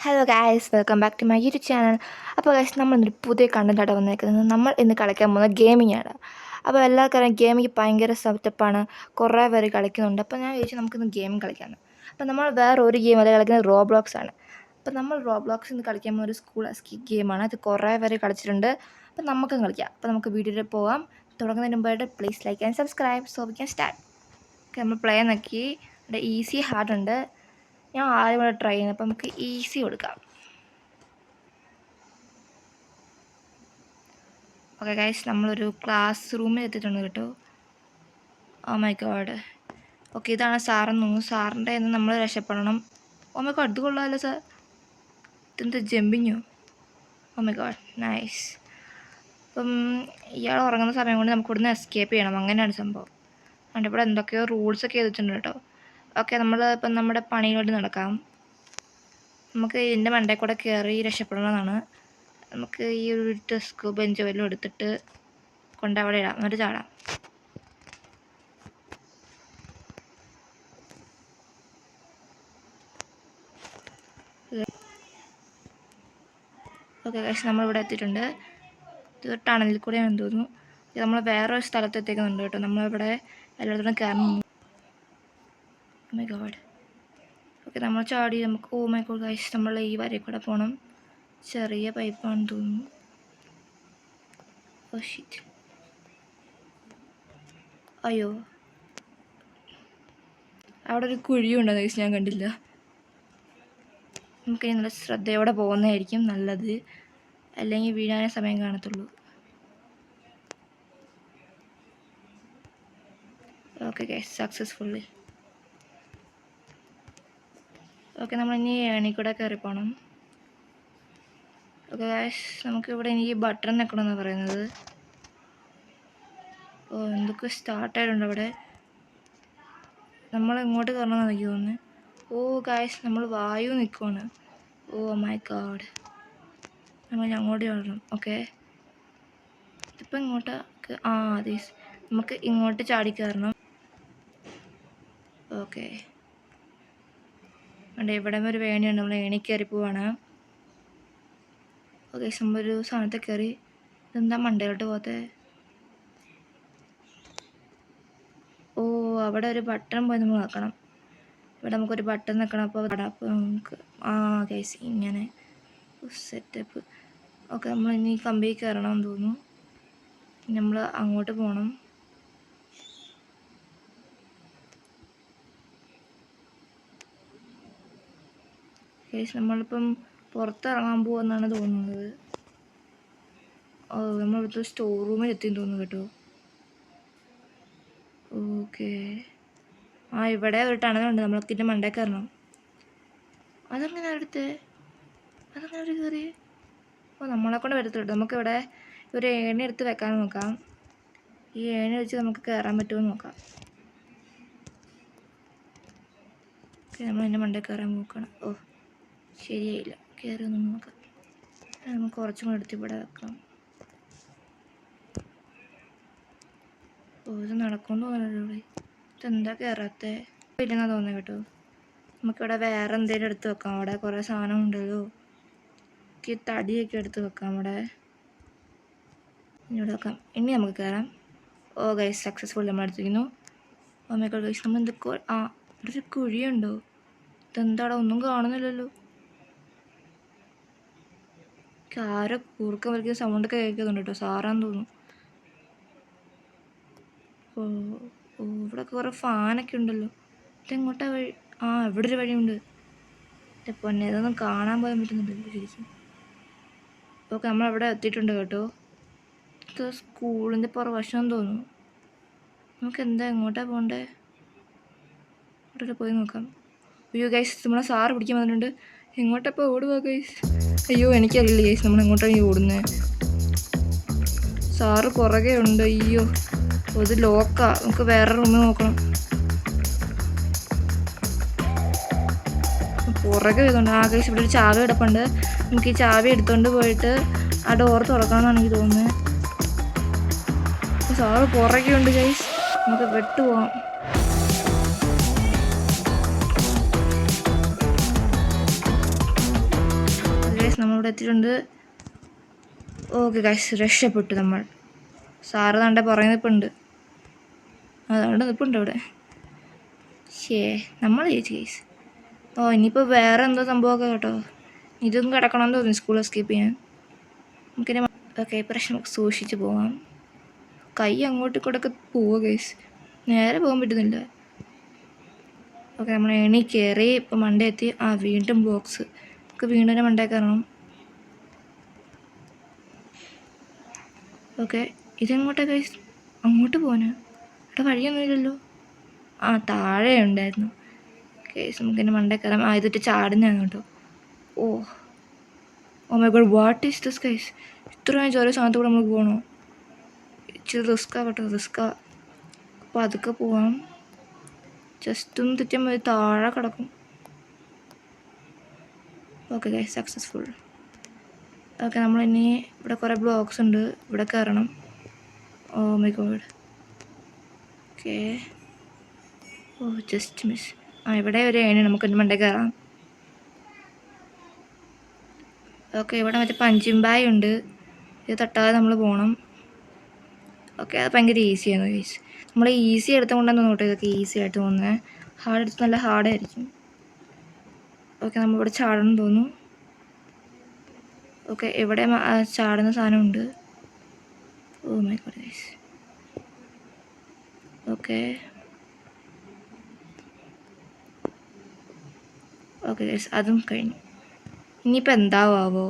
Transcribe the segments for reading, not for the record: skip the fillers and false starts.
Hello guys, welcome back to my YouTube channel. അപ്പോൾ guys, നമ്മളിന്നൊരു പുതിയ കണ്ടൻറ്റാണ് വന്നേക്കുന്നത്. നമ്മൾ ഇന്ന് കളിക്കാൻ പോകുന്നത് ഗെയിമിംഗ് ആണ്. അപ്പോൾ എല്ലാവർക്കും ഗെയിമിങ് ഭയങ്കര സെറ്റപ്പാണ്, കുറേ പേര് കളിക്കുന്നുണ്ട്. അപ്പോൾ ഞാൻ ചോദിച്ചു നമുക്കിന്ന് ഗെയിം കളിക്കാമെന്ന്. അപ്പോൾ നമ്മൾ വേറെ ഒരു ഗെയിം അല്ല കളിക്കുന്നത്, റോബ്ലോക്സ് ആണ്. അപ്പോൾ നമ്മൾ റോബ്ലോക്സ് ഇന്ന് കളിക്കാൻ പോകുന്ന ഒരു സ്കൂൾ ഗെയിമാണ്. അത് കുറേ പേര് കളിച്ചിട്ടുണ്ട്. അപ്പോൾ നമുക്കും കളിക്കാം. അപ്പോൾ നമുക്ക് വീഡിയോയിൽ പോകാം. തുടങ്ങുന്നതിന് മുമ്പായിട്ട് please like and subscribe. So we can start. Okay, നമ്മൾ പ്ലേ നോക്കി. ഇവിടെ ഈസി ഹാർഡ് ഉണ്ട്. ഞാൻ ആദ്യം കൂടെ ട്രൈ ചെയ്യുന്നത്. അപ്പോൾ നമുക്ക് ഈസി കൊടുക്കാം. ഓക്കെ ഗൈസ്, നമ്മളൊരു ക്ലാസ് റൂമിൽ എത്തിയിട്ടുണ്ട് കേട്ടോ. Oh my god. ഓക്കെ, ഇതാണ് സാറെന്ന് തോന്നുന്നു. സാറിൻ്റെ കയ്യിൽ നിന്ന് നമ്മൾ രക്ഷപ്പെടണം. ഓ മൈ ഗോഡ്, ഇത് കൊള്ളാമല്ലോ സാർ. ഇതെന്താ ജമ്പിങ്ങോ? Oh my god, nice. അപ്പം ഇയാൾ ഉറങ്ങുന്ന സമയം കൊണ്ട് നമുക്ക് ഇവിടുന്ന് എസ്കേപ്പ് ചെയ്യണം. അങ്ങനെയാണ് സംഭവം. അതുകൊണ്ട് ഇവിടെ എന്തൊക്കെയോ റൂൾസൊക്കെ ചെയ്തിട്ടുണ്ട് കേട്ടോ. ഓക്കെ, നമ്മൾ ഇപ്പം നമ്മുടെ പണിയിലോട്ട് നടക്കാം. നമുക്ക് ഇതിൻ്റെ മണ്ടയിൽ കൂടെ കയറി രക്ഷപ്പെടണമെന്നാണ്. നമുക്ക് ഈ ഒരു ഡെസ്ക് ബെഞ്ച് വല്ലതും എടുത്തിട്ട് കൊണ്ടവിടെ ഇടാം, എന്നിട്ട് ചാടാം. ഓക്കെ ഗൈസ്, നമ്മളിവിടെ എത്തിയിട്ടുണ്ട്. ഇത് ടണലിൽ കൂടെയാണെന്ന് തോന്നുന്നു. ഇത് നമ്മൾ വേറൊരു സ്ഥലത്ത് എത്തിക്കുന്നുണ്ട് കേട്ടോ. നമ്മളിവിടെ എല്ലായിടത്തോടും കയറണം. Oh my god. ഓക്കെ, നമ്മൾ ചാടി. നമുക്ക് ഓ മൈ ഗോഡ് ഗൈസ്, നമ്മൾ ഈ വരയിൽ കൂടെ പോകണം. ചെറിയ പൈപ്പാണെന്ന് തോന്നുന്നു. Oh shit. അയ്യോ, അവിടെ ഒരു കുഴിയുണ്ടോ ഗൈസ്? ഞാൻ കണ്ടില്ല. നമുക്കിനി നല്ല ശ്രദ്ധയോടെ പോകുന്നതായിരിക്കും നല്ലത്, അല്ലെങ്കിൽ വീഴാനേ സമയം കാണത്തുള്ളൂ. Okay guys, successfully. ഓക്കെ, നമ്മളിനി ഏണി കൂടെ കയറി പോകണം. ഓക്കെ ഗൈസ്, നമുക്കിവിടെ ഇനി ബട്ടൺ നിൽക്കണമെന്നാണ് പറയുന്നത്. ഓ, എന്തൊക്കെ സ്റ്റാർട്ടായിട്ടുണ്ട് അവിടെ. നമ്മൾ ഇങ്ങോട്ട് കയറണമെന്നാണ് എനിക്ക് തോന്നുന്നത്. ഓ ഗൈസ്, നമ്മൾ വായു നിൽക്കുവാണ്. ഓ മൈ ഗോഡ്, നമ്മൾ അങ്ങോട്ട് കയറണം. ഓക്കെ, ഇതിപ്പോൾ ഇങ്ങോട്ട് അതെ, നമുക്ക് ഇങ്ങോട്ട് ചാടി കയറണം. ഓക്കെ, ഉണ്ട് ഇവിടെ ഒരു വേണിയുണ്ട്. നമ്മൾ ഏണി കയറി പോവാണ്. ഓക്കെ, നമ്മളൊരു സാധനത്തെ കയറി. ഇതെന്താ മണ്ടയിലോട്ട് പോകാത്തെ? ഓ, അവിടെ ഒരു ബട്ടൺ പോയി നമ്മൾ നോക്കണം. ഇവിടെ നമുക്കൊരു ബട്ടൺ നിൽക്കണം. അപ്പോൾ നമുക്ക് ഗൈസ് ഇങ്ങനെ സെറ്റപ്പ്. ഓക്കെ, നമ്മൾ ഇനി കമ്പി കയറണമെന്ന് തോന്നുന്നു. നമ്മൾ അങ്ങോട്ട് പോകണം. ഗൈസ്, നമ്മളിപ്പം പുറത്തിറങ്ങാൻ പോകുമെന്നാണ് തോന്നുന്നത്. ഓ, നമ്മളിവിടുത്തെ സ്റ്റോർ റൂമിൽ എത്തിയെന്ന് തോന്നുന്നു കേട്ടോ. ഓക്കെ, ഇവിടെ ഒരു ടണലുണ്ട്. നമ്മൾക്ക് ഇതിൻ്റെ മണ്ടേ കയറണം. അതങ്ങനെ അടുത്ത് അതങ്ങനെ ഒരു കയറി. ഓ, നമ്മളെ കൊണ്ട് വരത്തില്ല. നമുക്കിവിടെ ഒരു ഏണി എടുത്ത് വെക്കാൻ നോക്കാം. ഈ ഏണി വെച്ച് നമുക്ക് കയറാൻ പറ്റുമോ നോക്കാം. ഓക്കെ, നമ്മൾ ഇതിൻ്റെ മണ്ടേ കയറാൻ നോക്കണം. ഓ, ശരിയായില്ല. കയറി ഒന്ന് നോക്കാം. നമുക്ക് കുറച്ചും കൂടെ എടുത്ത് ഇവിടെ വെക്കാം. ഓ, ഇത് നടക്കുമെന്ന് തോന്നുന്നു. ഇതെന്താ കയറാത്തേ? ഇല്ലെന്നാ തോന്നുന്നത് കേട്ടോ. നമുക്കിവിടെ വേറെ എന്തെങ്കിലും എടുത്ത് വെക്കാം. അവിടെ കുറേ സാധനം ഉണ്ടല്ലോ. ഈ തടിയൊക്കെ എടുത്ത് വെക്കാം. ഇവിടെ ഇവിടെ വെക്കാം. ഇനി നമുക്ക് കയറാം. ഓ ഗൈസ്, സക്സസ്ഫുൾ നമ്മൾ എടുത്തിരിക്കുന്നു. ഓ മൈ ഗോഡ് ഗൈസ്, നമ്മൾ എന്തൊക്കെ ഇവിടെ ഒരു കുഴിയുണ്ടോ? ഇതെന്താടാ, ഒന്നും കാണുന്നില്ലല്ലോ. ആരോ കൂർക്കം വലിക്കുന്ന സൗണ്ടൊക്കെ കേൾക്കുന്നുണ്ട് കേട്ടോ. സാറാന്ന് തോന്നുന്നു. ഓ ഓ, ഇവിടെയൊക്കെ കുറേ ഫാനൊക്കെ ഉണ്ടല്ലോ. ഇതെങ്ങോട്ടാ വഴി? ഇവിടെ ഒരു വഴിയുണ്ട്. പൊന്നെ, ഇതൊന്നും കാണാൻ പോകാൻ പറ്റുന്നുണ്ടല്ലോ ശരിക്കും. ഓക്കെ, നമ്മളവിടെ എത്തിയിട്ടുണ്ട് കേട്ടോ. ഇത് സ്കൂളിൻ്റെ പുറവശം തോന്നുന്നു. നമുക്ക് എന്താ എങ്ങോട്ടാണ് പോകണ്ടേ? അവിടെ പോയി നോക്കാം. അയ്യോ ഗൈസ്, നമ്മളെ സാറ് പിടിക്കാൻ വന്നിട്ടുണ്ട്. എങ്ങോട്ടപ്പോൾ ഓടുക ഗൈസ്? അയ്യോ, എനിക്കറിയില്ല ഗൈസ്, നമ്മൾ എങ്ങോട്ടാണ് ഈ ഓടുന്നത്. സാറ് പുറകെ ഉണ്ട്. അയ്യോ, ഇത് ലോക്കാ. നമുക്ക് വേറെ റൂമിൽ നോക്കണം. പുറകെ വരുന്നുണ്ട്. ഗൈസ്, ഇവിടെ ഒരു ചാവി കിടപ്പുണ്ട്. നമുക്ക് ഈ ചാവി എടുത്തുകൊണ്ട് പോയിട്ട് ആ ഡോർ തുറക്കണമെന്നാണ് എനിക്ക് തോന്നുന്നത്. സാറ് പുറകെ ഉണ്ട് ഗൈസ്. നമുക്ക് വെട്ടുപോകാം. ഗൈസ് നമ്മളിവിടെ എത്തിയിട്ടുണ്ട്. ഓക്കെ ഗൈസ് രക്ഷപ്പെട്ടു നമ്മൾ. സാറ് തൻ്റെ പറയുന്നത് ഇപ്പം ഉണ്ട്, അതുകൊണ്ട് നിൽപ്പുണ്ട് ഇവിടെ. നമ്മൾ ജയിച്ചു ഗൈസ്. ഇനിയിപ്പോൾ വേറെ എന്തോ സംഭവമൊക്കെ കേട്ടോ. ഇതൊന്നും കിടക്കണമെന്ന് തോന്നി സ്കൂൾ എസ്കേപ്പ് ചെയ്യാൻ. നമുക്കിനി ഓക്കെ പ്രശ്നം സൂക്ഷിച്ച് പോവാം. കൈ അങ്ങോട്ടും ഇങ്ങോട്ടൊക്കെ പോവുക ഗൈസ്, നേരെ പോകാൻ പറ്റുന്നില്ല. ഓക്കെ നമ്മൾ എണി കയറി ഇപ്പോൾ മണ്ടേ എത്തി. വീണ്ടും ബോക്സ്. നമുക്ക് വീണ്ടും തന്നെ മണ്ടേ കയറണം. ഓക്കെ ഇതെങ്ങോട്ടാണ് ഗൈസ്? അങ്ങോട്ട് പോകാനാ? ഇവിടെ വഴിയൊന്നുമില്ലല്ലോ. താഴെ ഉണ്ടായിരുന്നു ഗൈസ്. നമുക്കിന്നെ മണ്ടേ കയറാം. ഇതിട്ട് ചാടുന്നതാണ് കേട്ടോ. Oh my god, what is this guys? ഇത്രയും ചെറിയ സാധനത്തിൽ കൂടെ നമ്മൾ പോകണോ? ഇച്ചിരി റിസ്ക്കാ കേട്ടോ, റിസ്ക്കാ. അപ്പോൾ അതൊക്കെ പോവാം. ജസ്റ്റ് ഒന്ന് തെറ്റാൻ മതി, താഴെ കിടക്കും. Okay guys successful. ഓക്കെ നമ്മളിനി ഇവിടെ കുറേ ബ്ലോക്സ് ഉണ്ട്, ഇവിടെ കയറണം. Oh my god. Okay just miss. ഇവിടെ ഒരു ഏണി, നമുക്കൊന്ന് മണ്ടേ കയറാം. ഓക്കെ ഇവിടെ മറ്റേ പഞ്ചിങ് ബാഗ് ഉണ്ട്, ഇത് തട്ടാതെ നമ്മൾ പോകണം. ഓക്കെ അത് ഭയങ്കര ഈസിയാണ് ഗൈസ്. നമ്മൾ ഈസി എടുത്തും കൊണ്ടാന്ന് തോന്നട്ടെ ഇതൊക്കെ ഈസി ആയിട്ട് തോന്നുന്നത്. ഹാർഡ് എടുത്ത് നല്ല ഹാർഡായിരിക്കും. ഓക്കെ നമ്മളിവിടെ ചാടണം തോന്നുന്നു. ഓക്കെ ഇവിടെ ചാടുന്ന സാധനമുണ്ട്. Oh my god guys. Okay guys അതും കഴിഞ്ഞു. ഇനിയിപ്പോൾ എന്താവോ?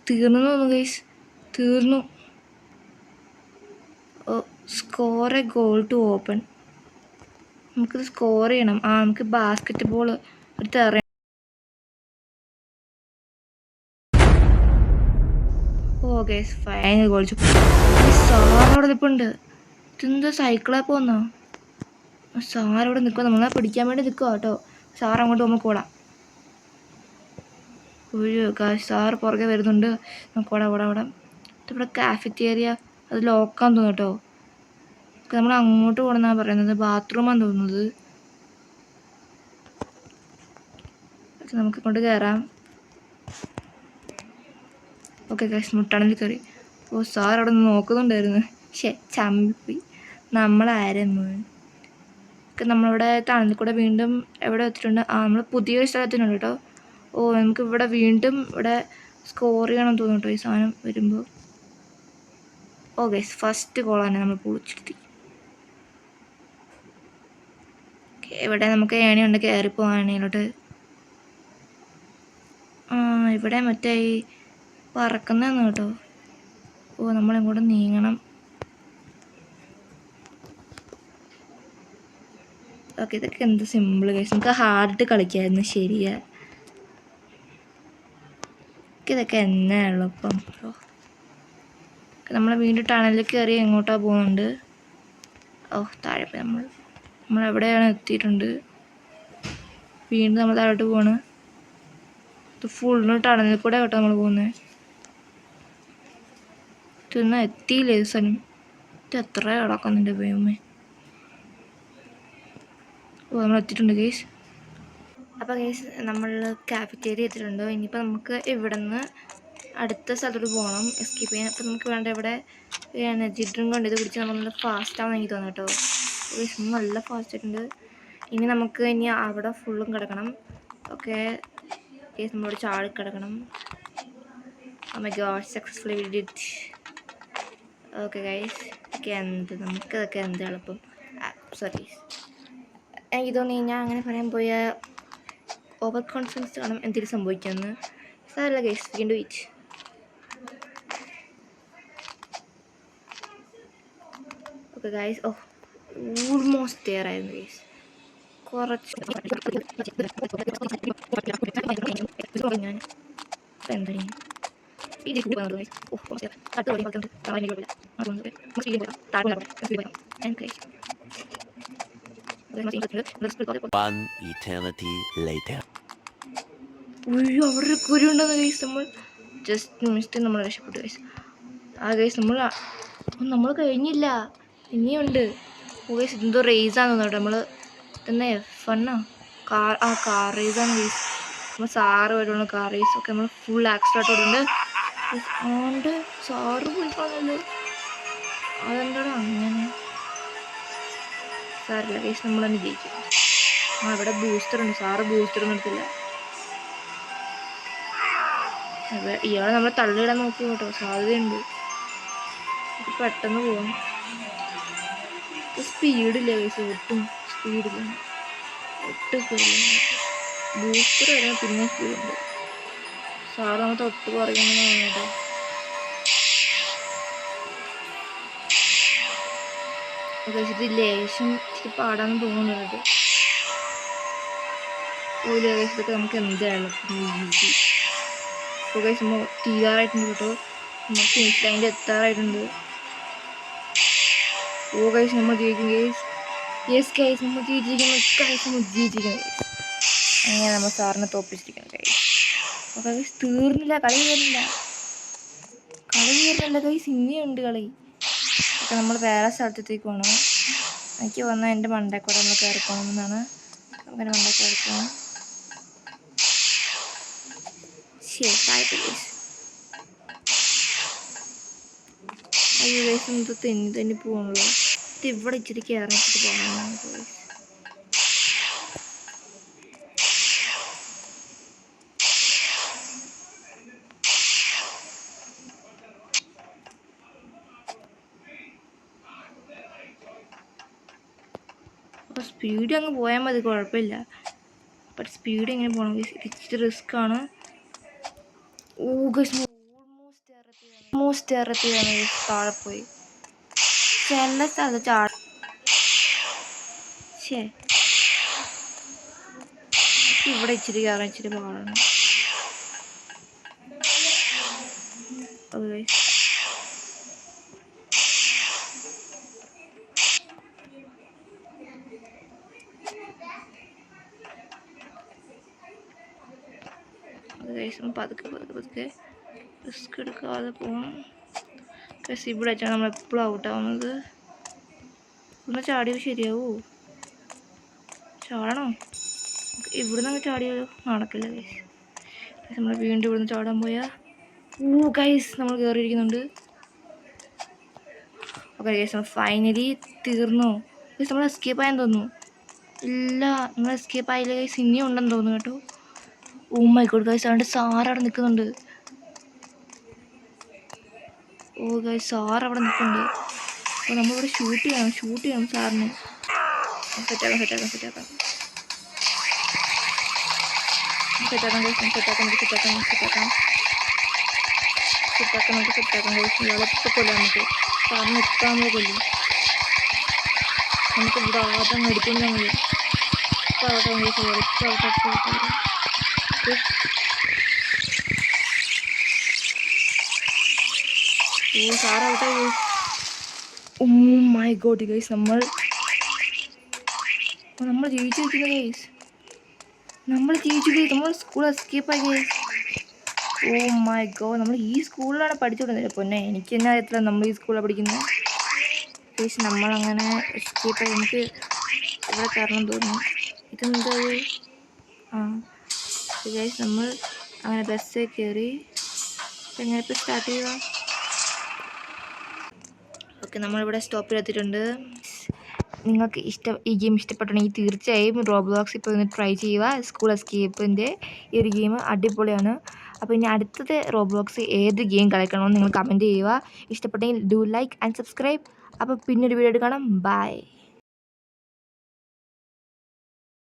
തീർന്നു തോന്നുന്നു ഗൈസ്, തീർന്നു. Score a goal to open. നമുക്കിത് സ്കോർ ചെയ്യണം. നമുക്ക് ബാസ്കറ്റ് ബോൾ എടുത്ത് എറിയണം. Guys final goal. സാറവിടെ നിൽപ്പുണ്ട്. ഇതെന്താ സൈക്കിളാ പോന്നോ? സാറവിടെ നിൽക്കുക, നമ്മളെ പിടിക്കാൻ വേണ്ടി നിൽക്കുക കേട്ടോ. സാർ അങ്ങോട്ട് നമുക്ക് ഓടാം. സാറ് പുറകെ വരുന്നുണ്ട്. നമുക്ക് ഓടാം. ഇവിടെ കാഫറ്റേറിയ അത് ലോക്കാന്ന് തോന്നുന്നു കേട്ടോ. നമ്മൾ അങ്ങോട്ട് പോകണമെന്നാണ് പറയുന്നത്, ബാത്റൂമാന്ന് തോന്നുന്നത്. നമുക്ക് ഇങ്ങോട്ട് കയറാം. ഓക്കെ ഗൈസ് മുട്ടാണെങ്കിൽ കയറി. സാർ അവിടെ നിന്ന് നോക്കുന്നുണ്ടായിരുന്നു. ചമ്മിപ്പോയി. നമ്മളായിരുന്നു. നമ്മളിവിടെ തണലിൽ കൂടെ വീണ്ടും എവിടെ വെച്ചിട്ടുണ്ട്? നമ്മൾ പുതിയൊരു സ്ഥലത്തിനുണ്ട് കേട്ടോ. നമുക്ക് ഇവിടെ വീണ്ടും ഇവിടെ സ്കോർ ചെയ്യണം തോന്നുന്നു കേട്ടോ ഈ സാധനം വരുമ്പോൾ. ഗൈസ് ഫസ്റ്റ് ഗോൾ തന്നെ നമ്മൾ പൊളിച്ചിരുത്തി. ഇവിടെ നമുക്ക് ഏണിയുണ്ട് കയറിപ്പോവാണേലോട്ട്. ഇവിടെ മറ്റേ ഈ പറക്കുന്നതെന്ന് കേട്ടോ. നമ്മളിങ്ങോട്ട് നീങ്ങണം. ഓക്കെ ഇതൊക്കെ എന്ത് സിമ്പിൾ ഗൈസ്. നമുക്ക് ഹാർഡിട്ട് കളിക്കാമായിരുന്നു. ശരിയാ, ഇതൊക്കെ എന്നാ എളുപ്പം. നമ്മൾ വീണ്ടും ടണലിൽ കയറി എങ്ങോട്ടാണ് പോകുന്നുണ്ട്. താഴെ പോയി നമ്മളെവിടെയാണ് എത്തിയിട്ടുണ്ട്. വീണ്ടും നമ്മൾ താഴോട്ട് പോവാണ്. ഇത് ഫുള്ള് ടണലിൽ കൂടെ കേട്ടോ നമ്മൾ പോകുന്നത്. ഇതൊന്നും എത്തിയില്ലേ സ്ഥലം? ഇത് എത്ര കിടക്കുന്നുണ്ട് ഭയമേ. നമ്മൾ എത്തിയിട്ടുണ്ട് ഗൈസ്. അപ്പോൾ ഗൈസ് നമ്മൾ കാഫറ്റേരിയ എത്തിയിട്ടുണ്ട്. ഇനിയിപ്പോൾ നമുക്ക് ഇവിടെ നിന്ന് അടുത്ത സ്ഥലത്തോട്ട് പോകണം എസ്കേപ്പ് ചെയ്യാൻ. അപ്പോൾ നമുക്ക് വേണ്ട ഇവിടെ എനർജി ഡ്രിങ്ക് ഉണ്ട്, ഇത് കുടിച്ച് നമ്മൾ നല്ല ഫാസ്റ്റാണെന്ന് എനിക്ക് തോന്നുന്നു കേട്ടോ. ഗൈസ് നല്ല ഫാസ്റ്റ് ആയിട്ടുണ്ട്. ഇനി നമുക്ക് അവിടെ ഫുള്ളും കിടക്കണം. ഓക്കെ ഗൈസ് നമ്മളോട് ചാടി കിടക്കണം. Oh my god successfully we did. Okay guys നമുക്കിതൊക്കെ എന്ത് എളുപ്പം. സോറി എനിക്ക് തോന്നി ഞാൻ അങ്ങനെ പറയാൻ പോയ ഓവർ കോൺഫിഡൻസ് കാണും എന്തെങ്കിലും സംഭവിക്കുമെന്ന്. സാരല്ല guys, we can do it. Okay guys almost തയ്യാർ ആയിരുന്നു ഗൈസ്. കുറച്ച് ഞാൻ എന്താ One eternity later. അവിടെ ഒരു കുരു ഉണ്ടെന്ന് ഗൈസ്. നമ്മൾ ജസ്റ്റ് മിസ്റ്റ് നമ്മൾ രക്ഷപ്പെട്ടു ഗൈസ്. ഗൈസ് നമ്മൾ കഴിഞ്ഞില്ല, ഇനിയുണ്ട്. ഗൈസ് എന്തോ റേസാന്ന് തോന്നുന്നു കേട്ടോ. നമ്മൾ തന്നെ F1 കാർ റേസാണ് ഗൈസ്. നമ്മൾ സാറ് വരുന്ന കാർ റേസ് ഒക്കെ നമ്മൾ ഫുൾ ആക്സിലേറ്ററുണ്ട്. അതുകൊണ്ട് സാറ് പോയിക്കാണല്ലോ. അതെന്താടാ അങ്ങനെ? സാറില്ല കേസ്, നമ്മൾ തന്നെ ജയിക്കും. ഇവിടെ ബൂസ്റ്റർ ഉണ്ട്. സാറ് ബൂസ്റ്റർ ഒന്നും എടുത്തില്ല. ഇയാളെ നമ്മളെ തള്ളിയിടാൻ നോക്കി കേട്ടോ, സാധ്യതയുണ്ട്. പെട്ടെന്ന് പോവാം. സ്പീഡില്ല കേസ്, ഒട്ടും സ്പീഡില്ല. ബൂസ്റ്റർ വരുമ്പോൾ പിന്നെ സ്പീഡുണ്ട്. സാറ് നമ്മൾ തൊട്ട് പറയുന്നതാണ് കേട്ടോ. ഇത് ലേശം ഇച്ചിരി പാടാന്ന് തോന്നുന്നുണ്ട്. ഒരു ഏകദേശത്തൊക്കെ നമുക്ക് എന്തായാലും ഈസി. ഇപ്പോൾ ഗൈസ് നമ്മൾ തീരാറായിട്ടുണ്ട് കേട്ടോ. നമ്മൾ ഫിനിഷ് ലൈനിൽ എത്താറായിട്ടുണ്ട്. ഓ ഗൈസ് നമ്മൾ ജയിക്കും ഗൈസ്. യെസ് ഗൈസ്, നമ്മൾ ജയിച്ചിരിക്കുന്നു ഗൈസ്. നമ്മൾ ജയിച്ചിരിക്കുന്നു ഗൈസ്. അങ്ങനെ നമ്മൾ സാറിനെ തോപ്പിച്ചിരിക്കുന്നു ഗൈസ്. അപ്പോൾ ഗൈസ് തീർന്നില്ല, കളി തീർന്നില്ല ഗൈസ്. ഇനിയുണ്ട് കളി. അപ്പോൾ നമ്മൾ വേറെ സ്ഥലത്തേക്ക് പോകണം. എനിക്ക് വന്നാൽ എൻ്റെ മണ്ടേക്കൂടെ നമ്മൾ കയറി പോകണമെന്നാണ്. നമുക്കെൻ്റെ മണ്ടേക്ക് കയറി പോകണം. ശരിയായിട്ട് ഗൈസ്. അയ്യോ ഗൈസ്, എന്ത് തെന്നി പോകണല്ലോ. ഇത് ഇവിടെ ഇച്ചിരി കയറിച്ചിട്ട് പോകണമെന്നാണ് ഗൈസ്. അപ്പോൾ സ്പീഡ് അങ്ങ് പോയാൽ മതി, കുഴപ്പമില്ല. ബട്ട് സ്പീഡ് എങ്ങനെ പോകണം ഗൈസ്? ഇച്ചിരി റിസ്ക് ആണ്. ഓ ഗൈസ് ഓൾമോസ്റ്റ് ഇറത്തിയാണ് ഗൈസ്. താഴെ പോയി ചില സ്ഥലത്ത് ഇവിടെ ഇച്ചിരി കയറാൻ ഇച്ചിരി പാടാണ്. ഓക്കെ പതുക്കെ റിസ്ക് എടുക്കാതെ പോകണം. പക്ഷേ ഇവിടെ വെച്ചാണ് നമ്മളെപ്പോഴും ഔട്ടാവുന്നത്. ഒന്ന് ചാടിയത് ശരിയാവോ? ചാടണോ? ഇവിടുന്ന് അങ്ങ് ചാടിയാലോ? നടക്കില്ല ഗൈസ്. നമ്മൾ വീണ്ടും ഇവിടുന്ന് ചാടാൻ പോയാൽ ഗൈസ് നമ്മൾ കയറിയിരിക്കുന്നുണ്ട്. ഓക്കെ ഗൈസ്, നമ്മൾ ഫൈനലി തീർന്നു ഗൈസ്. നമ്മൾ എസ്കേപ്പ് ആയെന്ന് തോന്നുന്നു. ഇല്ല, നമ്മൾ എസ്കേപ്പ് ആയില്ല ഗൈസ്. ഇനിയും ഉണ്ടെന്ന് തോന്നുന്നു കേട്ടോ. ഓ മൈ ഗോഡ് ഗൈസ്, അതുകൊണ്ട് സാറവിടെ നിൽക്കുന്നുണ്ട്. ഓ ഗൈസ്, സാറവിടെ നിൽക്കുന്നുണ്ട്. അപ്പോൾ നമ്മളിവിടെ ഷൂട്ട് ചെയ്യണം സാറിന്. സെറ്റാക്കാം ഗൈസ്. ഇയാളെപ്പോൾ കൊല്ലാം നമുക്ക്. സാറിന് എത്താമോ കൊല്ലും. നമുക്ക് ഇവിടെ ആദ്യം എടുത്തുകൊണ്ട് മതി. ഇപ്പോൾ ആവട്ടെ. ഓ സാറാവട്ടെ. ഓ മൈ ഗോഡ് ഗൈസ്, നമ്മൾ ജയിച്ചിരിക്കുന്നു ഗൈസ്. നമ്മൾ സ്കൂൾ എസ്കേപ്പായി ഗൈസ്. ഓ മൈ ഗോഡ്, നമ്മൾ ഈ സ്കൂളിലാണ് പഠിച്ചുകൊണ്ടിരുന്നത്. പൊന്നെ, എനിക്ക് തന്നെ അറിയത്തില്ല നമ്മൾ ഈ സ്കൂളിലാണ് പഠിക്കുന്നത് ഗൈസ്. നമ്മളങ്ങനെ എസ്കേപ്പായി. നമുക്ക് ഇവിടെ കയറണം തോന്നുന്നു. ഇതെന്താ? ഗൈസ് നമ്മൾ അങ്ങനെ ബസ്സിൽ കയറി. എങ്ങനെ ഇപ്പോൾ സ്റ്റാർട്ട് ചെയ്യുക? ഓക്കെ, നമ്മളിവിടെ സ്റ്റോപ്പിലെത്തിയിട്ടുണ്ട്. നിങ്ങൾക്ക് ഈ ഗെയിം ഇഷ്ടപ്പെട്ടുണ്ടെങ്കിൽ തീർച്ചയായും റോബ്ലോക്സ് ഇപ്പോൾ ഒന്ന് ട്രൈ ചെയ്യുക. സ്കൂൾ എസ്കേപ്പിൻ്റെ ഈ ഒരു ഗെയിം അടിപൊളിയാണ്. അപ്പോൾ ഇനി അടുത്തത് റോബ്ലോക്സ് ഏത് ഗെയിം കളിക്കണമെന്ന് നിങ്ങൾ കമൻറ്റ് ചെയ്യുക. ഇഷ്ടപ്പെട്ടെങ്കിൽ ഡു ലൈക്ക് ആൻഡ് സബ്സ്ക്രൈബ്. അപ്പോൾ പിന്നൊരു വീഡിയോ കാണാം. ബൈ.